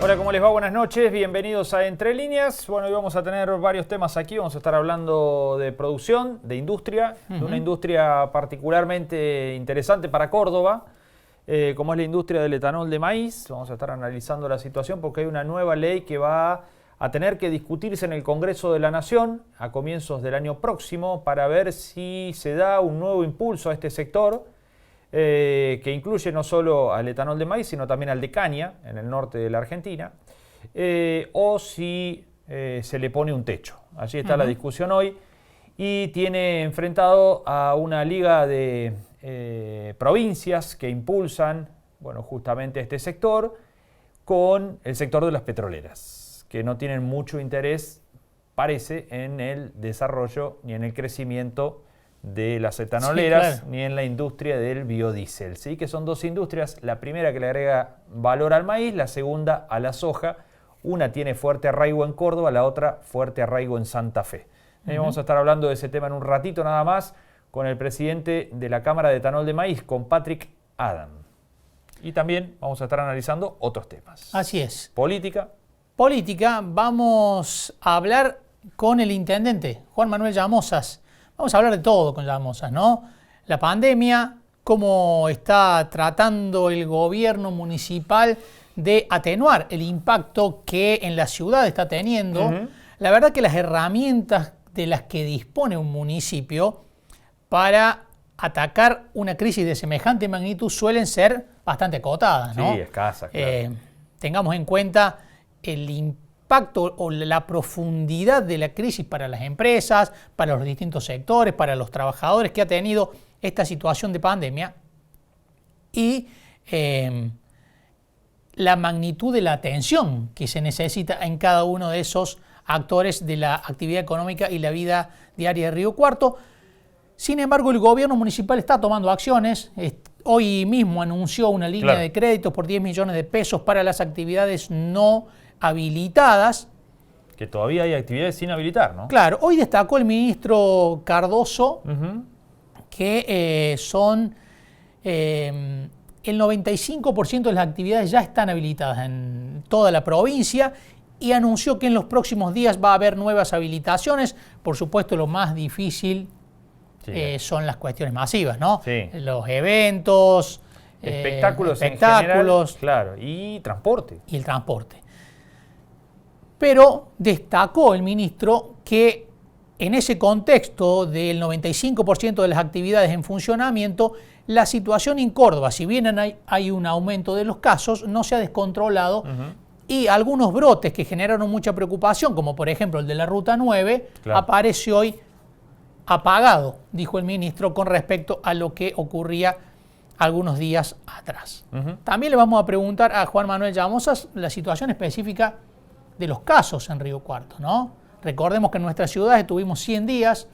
Hola, ¿cómo les va? Buenas noches, bienvenidos a Entre Líneas. Bueno, hoy vamos a tener varios temas aquí, vamos a estar hablando de producción, de industria, de una industria particularmente interesante para Córdoba, como es la industria del etanol de maíz. Vamos a estar analizando la situación porque hay una nueva ley que va a tener que discutirse en el Congreso de la Nación a comienzos del año próximo para ver si se da un nuevo impulso a este sector, que incluye no solo al etanol de maíz, sino también al de caña, en el norte de la Argentina, o si se le pone un techo. Allí está la discusión hoy y tiene enfrentado a una liga de provincias que impulsan, bueno, justamente este sector, con el sector de las petroleras, que no tienen mucho interés, parece, en el desarrollo ni en el crecimiento de las etanoleras, sí, claro, ni en la industria del biodiesel, ¿sí? Que son dos industrias, la primera que le agrega valor al maíz, la segunda a la soja. Una tiene fuerte arraigo en Córdoba, la otra fuerte arraigo en Santa Fe. Vamos a estar hablando de ese tema en un ratito nada más con el presidente de la Cámara de Etanol de Maíz, con Patrick Adam. Y también vamos a estar analizando otros temas. Así es. Política. Política, vamos a hablar con el intendente, Juan Manuel Llamosas. Vamos a hablar de todo con Llamosas, ¿no? La pandemia, cómo está tratando el gobierno municipal de atenuar el impacto que en la ciudad está teniendo. La verdad que las herramientas de las que dispone un municipio para atacar una crisis de semejante magnitud suelen ser bastante acotadas, ¿no? Sí, escasas, claro. Tengamos en cuenta el impacto o la profundidad de la crisis para las empresas, para los distintos sectores, para los trabajadores que ha tenido esta situación de pandemia y la magnitud de la atención que se necesita en cada uno de esos actores de la actividad económica y la vida diaria de Río Cuarto. Sin embargo, el gobierno municipal está tomando acciones. Hoy mismo anunció una línea de créditos por 10 millones de pesos para las actividades no habilitadas. Que todavía hay actividades sin habilitar, ¿no? Claro, hoy destacó el ministro Cardoso que son el 95% de las actividades ya están habilitadas en toda la provincia y anunció que en los próximos días va a haber nuevas habilitaciones. Por supuesto, lo más difícil son las cuestiones masivas, ¿no? Sí. Los eventos, espectáculos en general, claro, y transporte. Y el transporte. Pero destacó el ministro que en ese contexto del 95% de las actividades en funcionamiento, la situación en Córdoba, si bien hay un aumento de los casos, no se ha descontrolado y algunos brotes que generaron mucha preocupación, como por ejemplo el de la Ruta 9, aparece hoy apagado, dijo el ministro, con respecto a lo que ocurría algunos días atrás. También le vamos a preguntar a Juan Manuel Llamosas la situación específica de los casos en Río Cuarto, ¿no? Recordemos que en nuestra ciudad estuvimos 100 días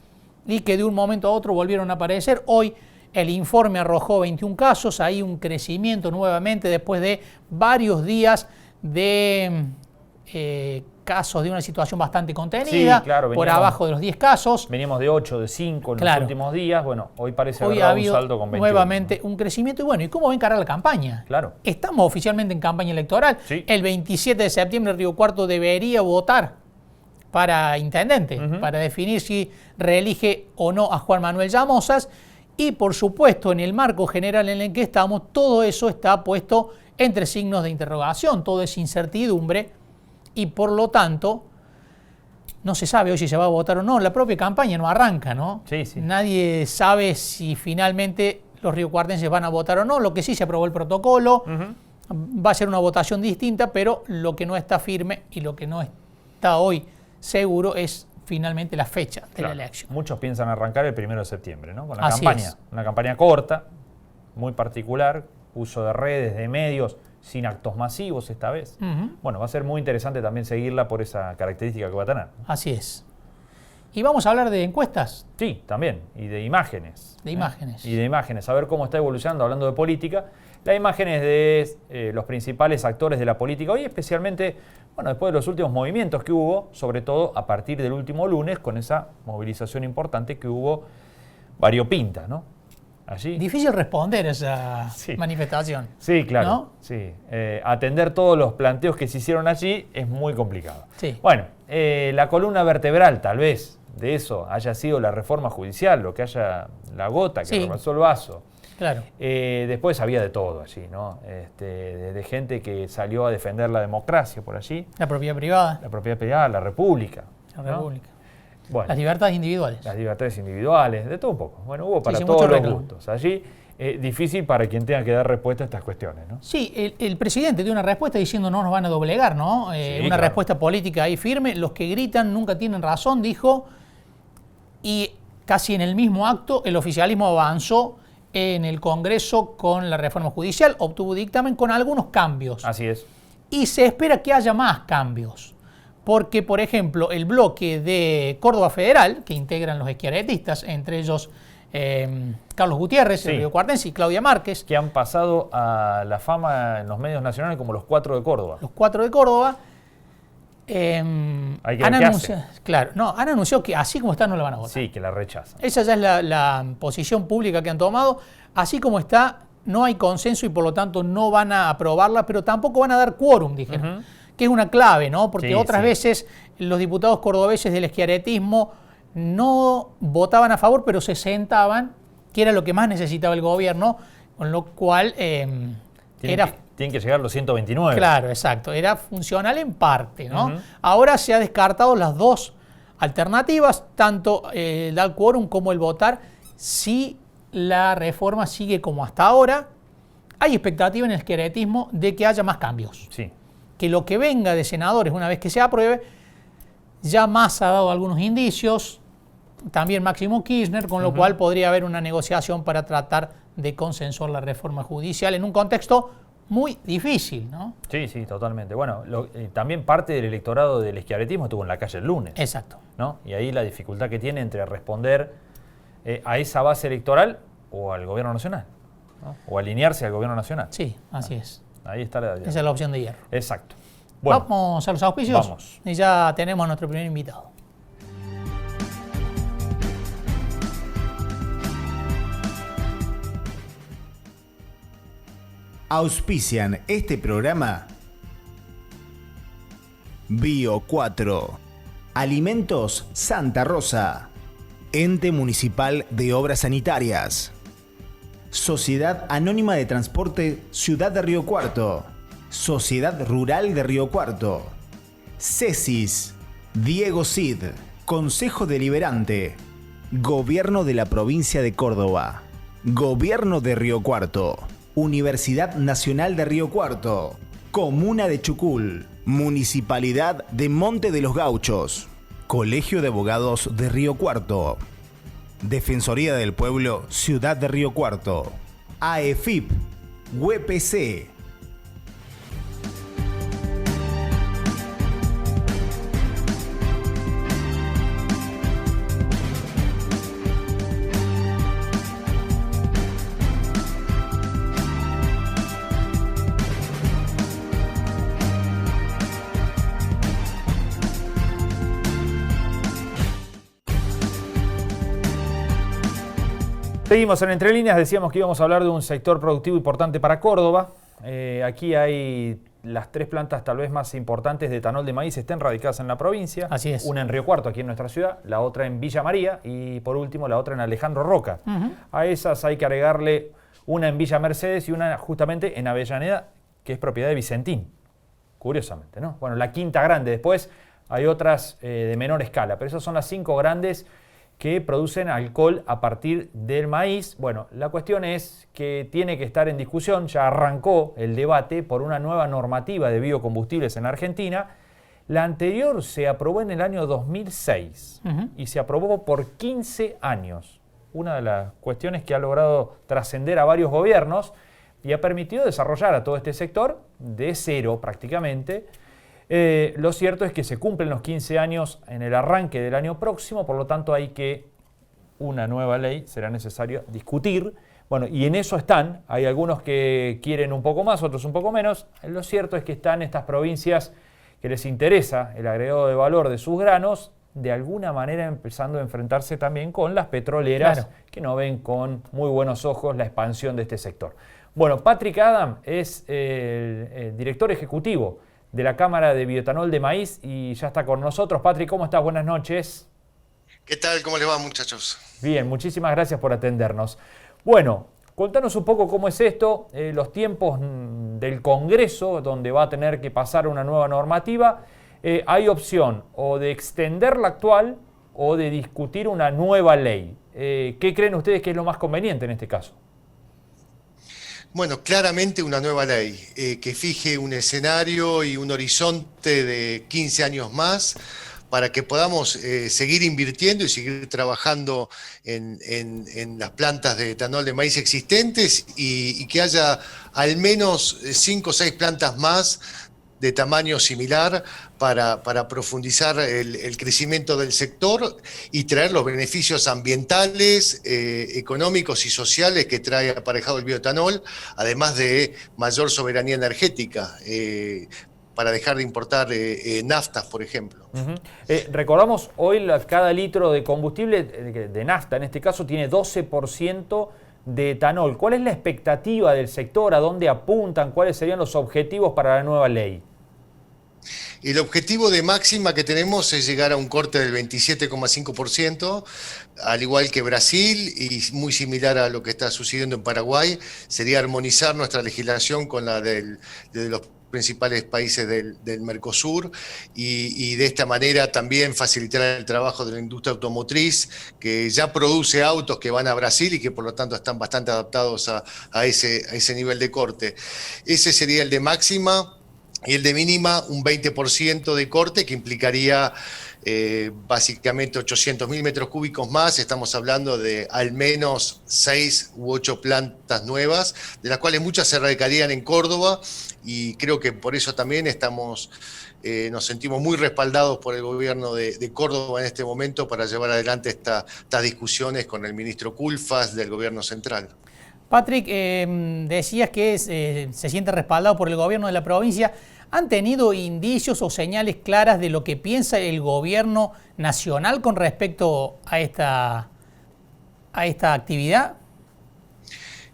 y que de un momento a otro volvieron a aparecer. Hoy el informe arrojó 21 casos, hay un crecimiento nuevamente después de varios días de casos de una situación bastante contenida, sí, claro, por abajo de los 10 casos. Veníamos de 8, de 5 en los últimos días. Bueno, hoy parece haber dado un salto con 21. Nuevamente un crecimiento. Y bueno, ¿y cómo va a encarar la campaña? Claro. Estamos oficialmente en campaña electoral. Sí. El 27 de septiembre Río Cuarto debería votar para intendente, para definir si reelige o no a Juan Manuel Llamosas. Y por supuesto, en el marco general en el que estamos, todo eso está puesto entre signos de interrogación, todo es incertidumbre. Y por lo tanto, no se sabe hoy si se va a votar o no. La propia campaña no arranca, ¿no? Sí, sí. Nadie sabe si finalmente los riocuartenses van a votar o no. Lo que sí, se aprobó el protocolo. Va a ser una votación distinta, pero lo que no está firme y lo que no está hoy seguro es finalmente la fecha de la elección. Muchos piensan arrancar el 1 de septiembre, ¿no? Con la Así campaña. Es. Una campaña corta, muy particular, uso de redes, de medios, sin actos masivos esta vez. Bueno, va a ser muy interesante también seguirla por esa característica que va a tener. Así es. ¿Y vamos a hablar de encuestas? Sí, también. Y de imágenes. De imágenes. Y de imágenes. A ver cómo está evolucionando, hablando de política. Las imágenes de los principales actores de la política hoy, especialmente, bueno, después de los últimos movimientos que hubo, sobre todo a partir del último lunes, con esa movilización importante que hubo variopinta, ¿no? allí. Difícil responder a esa manifestación. Sí, claro. ¿No? Sí. Atender todos los planteos que se hicieron allí es muy complicado. Sí. Bueno, la columna vertebral tal vez de eso haya sido la reforma judicial, lo que haya la gota que rebasó el vaso. Claro. Después había de todo allí, ¿no? De gente que salió a defender la democracia por allí. La propiedad privada. La propiedad privada, la república. La república. Bueno, las libertades individuales. Las libertades individuales, de todo un poco. Bueno, hubo para todos los gustos. Allí, difícil para quien tenga que dar respuesta a estas cuestiones, ¿no? Sí, el presidente dio una respuesta diciendo no nos van a doblegar, ¿no? Una respuesta política ahí firme. Los que gritan nunca tienen razón, dijo. Y casi en el mismo acto el oficialismo avanzó en el Congreso con la reforma judicial, obtuvo dictamen con algunos cambios. Así es. Y se espera que haya más cambios. Porque, por ejemplo, el bloque de Córdoba Federal, que integran los schiarettistas, entre ellos Carlos Gutiérrez, el riocuartense, y Claudia Márquez. Que han pasado a la fama en los medios nacionales como los 4 de Córdoba. Los 4 de Córdoba. Han anunciado que así como está no la van a votar. Sí, que la rechazan. Esa ya es la posición pública que han tomado. Así como está, no hay consenso y por lo tanto no van a aprobarla, pero tampoco van a dar quórum, dijeron. Que es una clave, ¿no? Porque otras veces los diputados cordobeses del schiarettismo no votaban a favor, pero se sentaban, que era lo que más necesitaba el gobierno, con lo cual Tienen que llegar los 129. Claro, exacto. Era funcional en parte, ¿no? Ahora se ha descartado las dos alternativas, tanto el dar quórum como el votar. Si la reforma sigue como hasta ahora, hay expectativa en el schiarettismo de que haya más cambios. Sí. Que lo que venga de senadores una vez que se apruebe, ya Massa ha dado algunos indicios, también Máximo Kirchner, con lo cual podría haber una negociación para tratar de consensuar la reforma judicial en un contexto muy difícil, ¿no? Sí, sí, totalmente. Bueno, también parte del electorado del schiarettismo estuvo en la calle el lunes. Exacto. ¿No? Y ahí la dificultad que tiene entre responder a esa base electoral o al gobierno nacional, ¿no? O alinearse al gobierno nacional. Sí, así es. Ahí está la... Esa es la opción de hierro. Exacto. Bueno, vamos a los auspicios. Vamos. Y ya tenemos a nuestro primer invitado. Auspician este programa Bio 4, Alimentos Santa Rosa, Ente Municipal de Obras Sanitarias, Sociedad Anónima de Transporte Ciudad de Río Cuarto, Sociedad Rural de Río Cuarto, CESIS, Diego Cid, Consejo Deliberante, Gobierno de la Provincia de Córdoba, Gobierno de Río Cuarto, Universidad Nacional de Río Cuarto, Comuna de Chucul, Municipalidad de Monte de los Gauchos, Colegio de Abogados de Río Cuarto, Defensoría del Pueblo Ciudad de Río Cuarto, AEFIP, UPC. Seguimos en Entre Líneas, decíamos que íbamos a hablar de un sector productivo importante para Córdoba. Aquí hay las 3 plantas tal vez más importantes de etanol de maíz, estén radicadas en la provincia. Así es. Una en Río Cuarto, aquí en nuestra ciudad, la otra en Villa María y por último la otra en Alejandro Roca. A esas hay que agregarle una en Villa Mercedes y una justamente en Avellaneda, que es propiedad de Vicentín, curiosamente, ¿no? Bueno, la quinta grande, después hay otras de menor escala, pero esas son las 5 grandes que producen alcohol a partir del maíz. Bueno, la cuestión es que tiene que estar en discusión, ya arrancó el debate por una nueva normativa de biocombustibles en Argentina. La anterior se aprobó en el año 2006 y se aprobó por 15 años. Una de las cuestiones que ha logrado trascender a varios gobiernos y ha permitido desarrollar a todo este sector de cero prácticamente. Lo cierto es que se cumplen los 15 años en el arranque del año próximo, por lo tanto hay que una nueva ley, será necesario discutir. Bueno, y en eso están, hay algunos que quieren un poco más, otros un poco menos. Lo cierto es que están estas provincias que les interesa el agregado de valor de sus granos de alguna manera empezando a enfrentarse también con las petroleras, Claro, que no ven con muy buenos ojos la expansión de este sector. Bueno, Patrick Adam es el director ejecutivo de la Cámara de Bioetanol de Maíz y ya está con nosotros. Patrick, ¿cómo estás? Buenas noches. ¿Qué tal? ¿Cómo le va, muchachos? Bien, muchísimas gracias por atendernos. Bueno, contanos un poco cómo es esto, los tiempos del Congreso, donde va a tener que pasar una nueva normativa. Hay opción o de extender la actual o de discutir una nueva ley. ¿Qué creen ustedes que es lo más conveniente en este caso? Bueno, claramente una nueva ley que fije un escenario y un horizonte de 15 años más para que podamos seguir invirtiendo y seguir trabajando en las plantas de etanol de maíz existentes y que haya al menos 5 o 6 plantas más de tamaño similar para profundizar el crecimiento del sector y traer los beneficios ambientales, económicos y sociales que trae aparejado el bioetanol, además de mayor soberanía energética, para dejar de importar naftas, por ejemplo. Recordamos, hoy cada litro de combustible, de nafta en este caso, tiene 12% de etanol. ¿Cuál es la expectativa del sector? ¿A dónde apuntan? ¿Cuáles serían los objetivos para la nueva ley? El objetivo de máxima que tenemos es llegar a un corte del 27,5%, al igual que Brasil y muy similar a lo que está sucediendo en Paraguay, sería armonizar nuestra legislación con la de los principales países del Mercosur y de esta manera también facilitar el trabajo de la industria automotriz que ya produce autos que van a Brasil y que por lo tanto están bastante adaptados a ese nivel de corte. Ese sería el de máxima. Y el de mínima, un 20% de corte, que implicaría básicamente 800.000 metros cúbicos más. Estamos hablando de al menos 6 u 8 plantas nuevas, de las cuales muchas se radicarían en Córdoba, y creo que por eso también nos sentimos muy respaldados por el gobierno de Córdoba en este momento para llevar adelante estas discusiones con el ministro Culfas del gobierno central. Patrick, decías que se siente respaldado por el gobierno de la provincia. ¿Han tenido indicios o señales claras de lo que piensa el gobierno nacional con respecto a esta actividad?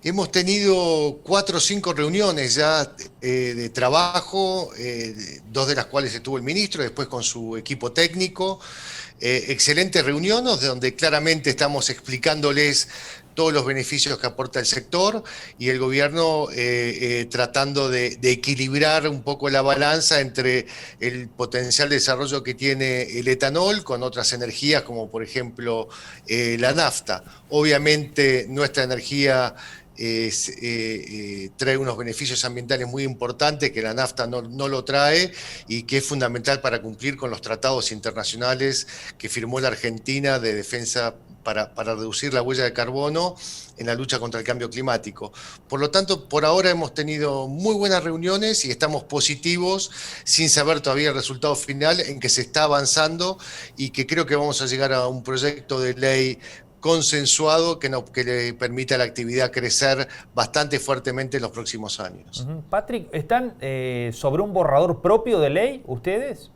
Hemos tenido 4 o 5 reuniones ya de trabajo, 2 de las cuales estuvo el ministro, después con su equipo técnico. Excelentes reuniones donde claramente estamos explicándoles todos los beneficios que aporta el sector y el gobierno tratando de equilibrar un poco la balanza entre el potencial desarrollo que tiene el etanol con otras energías como por ejemplo la nafta. Obviamente nuestra energía trae unos beneficios ambientales muy importantes que la nafta no lo trae y que es fundamental para cumplir con los tratados internacionales que firmó la Argentina de defensa para reducir la huella de carbono en la lucha contra el cambio climático. Por lo tanto, por ahora hemos tenido muy buenas reuniones y estamos positivos, sin saber todavía el resultado final, en que se está avanzando y que creo que vamos a llegar a un proyecto de ley consensuado que le permita a la actividad crecer bastante fuertemente en los próximos años. Patrick, ¿están sobre un borrador propio de ley ustedes?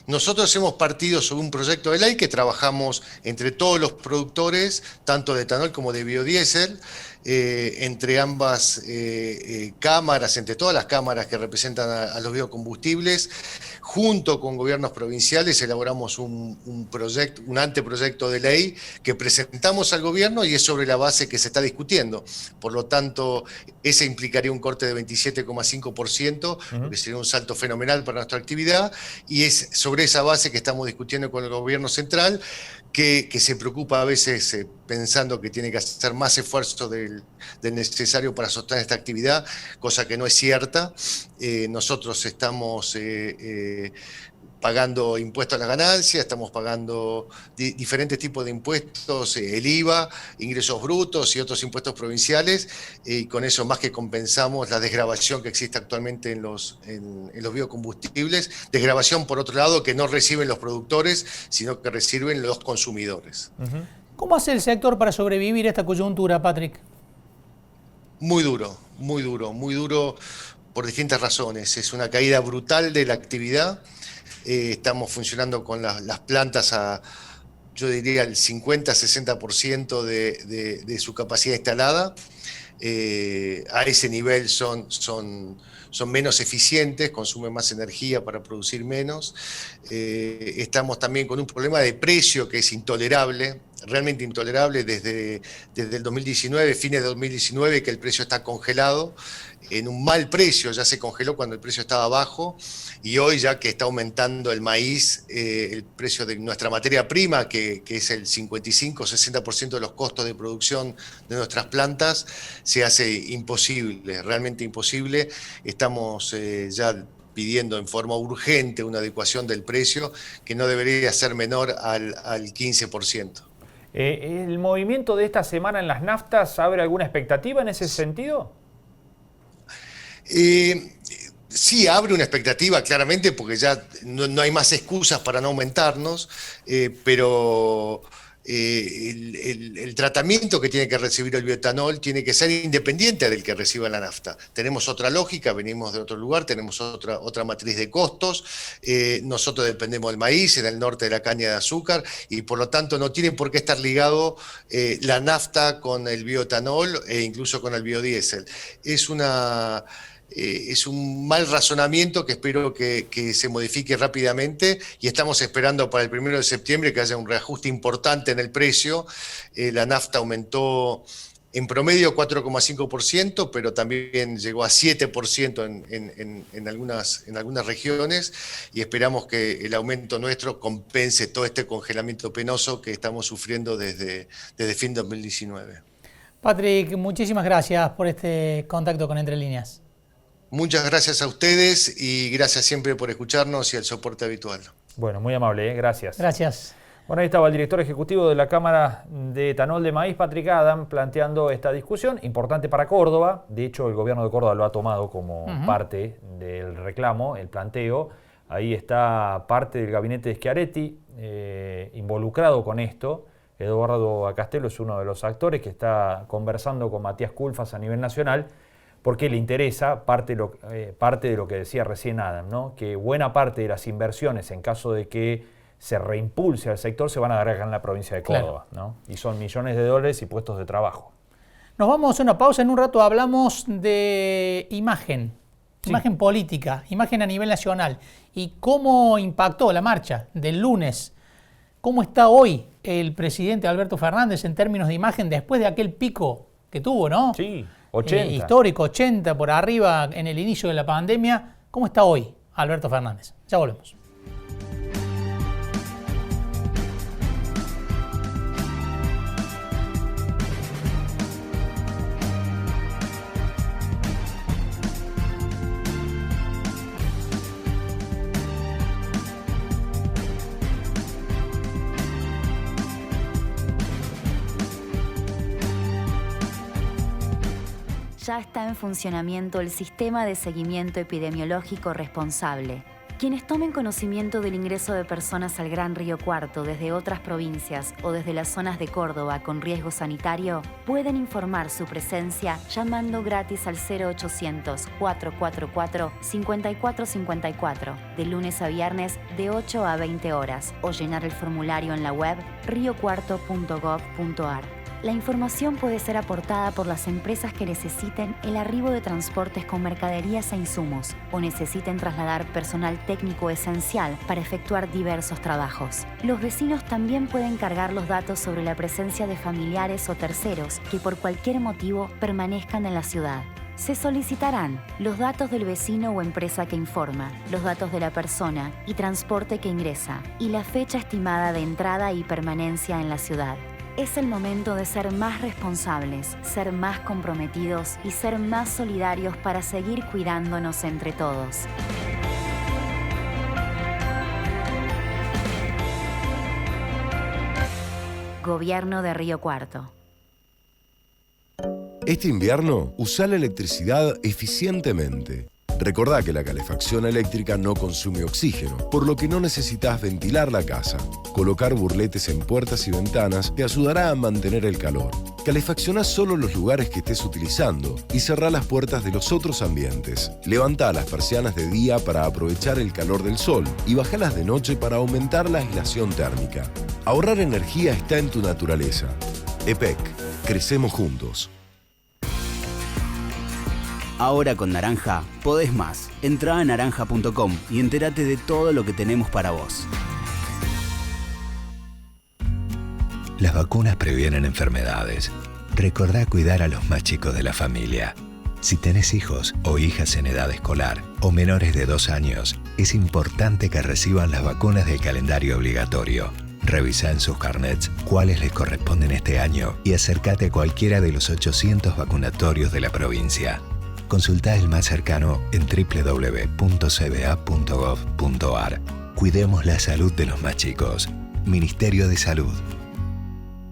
Nosotros hemos partido sobre un proyecto de ley que trabajamos entre todos los productores, tanto de etanol como de biodiesel, entre ambas cámaras, entre todas las cámaras que representan a los biocombustibles. Junto con gobiernos provinciales elaboramos un anteproyecto de ley que presentamos al gobierno y es sobre la base que se está discutiendo. Por lo tanto, ese implicaría un corte de 27,5%, lo que sería un salto fenomenal para nuestra actividad, y es sobre esa base que estamos discutiendo con el gobierno central, que se preocupa a veces pensando que tiene que hacer más esfuerzo del necesario para sostener esta actividad, cosa que no es cierta. Nosotros estamos pagando impuestos a la ganancia, estamos pagando diferentes tipos de impuestos, el IVA, ingresos brutos y otros impuestos provinciales, y con eso más que compensamos la desgravación que existe actualmente en los biocombustibles, desgravación por otro lado que no reciben los productores, sino que reciben los consumidores. ¿Cómo hace el sector para sobrevivir a esta coyuntura, Patrick? Muy duro, muy duro, muy duro por distintas razones. Es una caída brutal de la actividad. estamos funcionando con las plantas yo diría, el 50-60% de su capacidad instalada. A ese nivel son menos eficientes, consumen más energía para producir menos. Estamos también con un problema de precio que es intolerable, realmente intolerable desde el 2019, fines de 2019, que el precio está congelado, en un mal precio, ya se congeló cuando el precio estaba bajo, y hoy ya que está aumentando el maíz, el precio de nuestra materia prima, que es el 55-60% de los costos de producción de nuestras plantas, se hace imposible, realmente imposible. Estamos ya pidiendo en forma urgente una adecuación del precio que no debería ser menor al 15%. ¿El movimiento de esta semana en las naftas abre alguna expectativa en ese sentido? Sí, abre una expectativa claramente porque ya no hay más excusas para no aumentarnos, pero el tratamiento que tiene que recibir el bioetanol tiene que ser independiente del que reciba la nafta. Tenemos otra lógica, venimos de otro lugar, tenemos otra matriz de costos, nosotros dependemos del maíz, en el norte de la caña de azúcar, y por lo tanto no tiene por qué estar ligado la nafta con el bioetanol e incluso con el biodiesel. Es un mal razonamiento que espero que se modifique rápidamente, y estamos esperando para el 1 de septiembre que haya un reajuste importante en el precio. La nafta aumentó en promedio 4,5%, pero también llegó a 7% en algunas regiones, y esperamos que el aumento nuestro compense todo este congelamiento penoso que estamos sufriendo desde fin de 2019. Patrick, muchísimas gracias por este contacto con Entre Líneas. Muchas gracias a ustedes y gracias siempre por escucharnos y el soporte habitual. Bueno, muy amable, gracias. Gracias. Bueno, ahí estaba el director ejecutivo de la Cámara de Etanol de Maíz, Patrick Adam, planteando esta discusión importante para Córdoba. De hecho, el gobierno de Córdoba lo ha tomado como parte del reclamo, el planteo. Ahí está parte del gabinete de Schiaretti involucrado con esto. Eduardo Acastelo es uno de los actores que está conversando con Matías Culfas a nivel nacional, porque le interesa parte de lo que decía recién Adam, ¿no? Que buena parte de las inversiones, en caso de que se reimpulse al sector, se van a dar acá en la provincia de Córdoba, ¿no? Y son millones de dólares y puestos de trabajo. Nos vamos a una pausa, en un rato hablamos de imagen, imagen política, imagen a nivel nacional, y cómo impactó la marcha del lunes. ¿Cómo está hoy el presidente Alberto Fernández en términos de imagen después de aquel pico que tuvo, ¿no? Sí. 80. Histórico, 80 por arriba en el inicio de la pandemia. ¿Cómo está hoy Alberto Fernández? Ya volvemos. Ya está en funcionamiento el Sistema de Seguimiento Epidemiológico Responsable. Quienes tomen conocimiento del ingreso de personas al Gran Río Cuarto desde otras provincias o desde las zonas de Córdoba con riesgo sanitario pueden informar su presencia llamando gratis al 0800-444-5454 de lunes a viernes de 8 a 20 horas o llenar el formulario en la web riocuarto.gov.ar. La información puede ser aportada por las empresas que necesiten el arribo de transportes con mercaderías e insumos o necesiten trasladar personal técnico esencial para efectuar diversos trabajos. Los vecinos también pueden cargar los datos sobre la presencia de familiares o terceros que por cualquier motivo permanezcan en la ciudad. Se solicitarán los datos del vecino o empresa que informa, los datos de la persona y transporte que ingresa y la fecha estimada de entrada y permanencia en la ciudad. Es el momento de ser más responsables, ser más comprometidos y ser más solidarios para seguir cuidándonos entre todos. Gobierno de Río Cuarto. Este invierno, usa la electricidad eficientemente. Recordá que la calefacción eléctrica no consume oxígeno, por lo que no necesitas ventilar la casa. Colocar burletes en puertas y ventanas te ayudará a mantener el calor. Calefacciona solo los lugares que estés utilizando y cerrá las puertas de los otros ambientes. Levantá las persianas de día para aprovechar el calor del sol y bajalas de noche para aumentar la aislación térmica. Ahorrar energía está en tu naturaleza. EPEC. Crecemos juntos. Ahora con Naranja podés más. Entrá a naranja.com y entérate de todo lo que tenemos para vos. Las vacunas previenen enfermedades. Recordá cuidar a los más chicos de la familia. Si tenés hijos o hijas en edad escolar o menores de 2 años, es importante que reciban las vacunas del calendario obligatorio. Revisa en sus carnets cuáles les corresponden este año y acércate a cualquiera de los 800 vacunatorios de la provincia. Consultá el más cercano en www.cba.gov.ar. Cuidemos la salud de los más chicos. Ministerio de Salud.